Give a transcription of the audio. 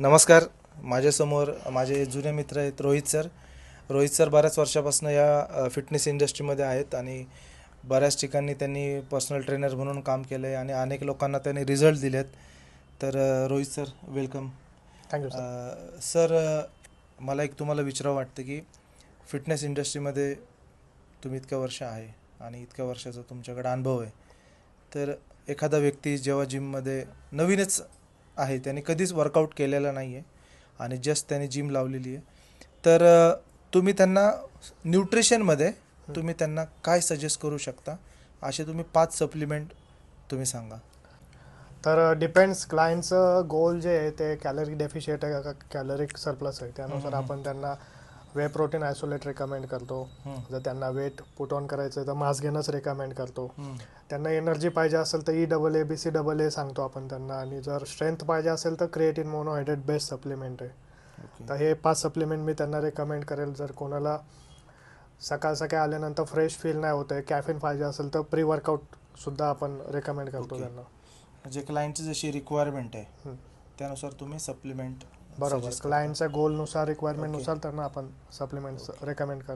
नमस्कार. माझ्यासमोर माझे जुने मित्र आहेत रोहित सर. रोहित सर बऱ्याच वर्षापासून या फिटनेस इंडस्ट्रीमध्ये आहेत आणि बऱ्याच ठिकाणी त्यांनी पर्सनल ट्रेनर म्हणून काम केलं आहे आणि अनेक लोकांना त्यांनी रिझल्ट दिलेत. तर Rohit sir welcome. Thank you sir. Sir, मला एक तुम्हाला विचारावं वाटतं की फिटनेस इंडस्ट्रीमध्ये तुम्ही इतक्या वर्ष आहे आणि इतक्या वर्षाचा तुमच्याकडे अनुभव आहे. तर एखादा व्यक्ती जेव्हा जिममध्ये नवीनच आहे, त्याने कधीच वर्कआउट केलेला नाही आहे आणि जस्ट त्याने जिम लावलेली आहे, तर तुम्ही त्यांना न्यूट्रिशनमध्ये तुम्ही त्यांना काय सजेस्ट करू शकता? असे तुम्ही 5 सप्लिमेंट तुम्ही सांगा. तर डिपेंड्स क्लायंटचं गोल जे आहे ते कॅलरी डेफिशिएट आहे का कॅलरिक सरप्लस आहे, त्यानुसार आपण त्यांना वे प्रोटीन आयसोलेट रेकमेंड करतो. जर त्यांना वेट पुट ऑन करायचं आहे तर मास गेनच रेकमेंड करतो. त्यांना एनर्जी पाहिजे असेल तर EAA BCAA सांगतो आपण त्यांना, आणि जर स्ट्रेंथ पाहिजे असेल तर क्रिएटिन मोनोहायड्रेट बेस्ट सप्लिमेंट आहे. तर हे 5 सप्लिमेंट मी त्यांना रेकमेंड करेल. जर कोणाला सकाळ सकाळी आल्यानंतर फ्रेश फील नाही होत आहे, कॅफिन पाहिजे असेल तर प्री वर्कआउट सुद्धा आपण रेकमेंड करतो त्यांना. म्हणजे क्लायंटची जशी रिक्वायरमेंट आहे त्यानुसार तुम्ही सप्लिमेंट बरोबर, क्लायंटच्या गोलनुसार रिक्वायरमेंटनुसार त्यांना आपण सप्लिमेंट्स रेकमेंड करतो.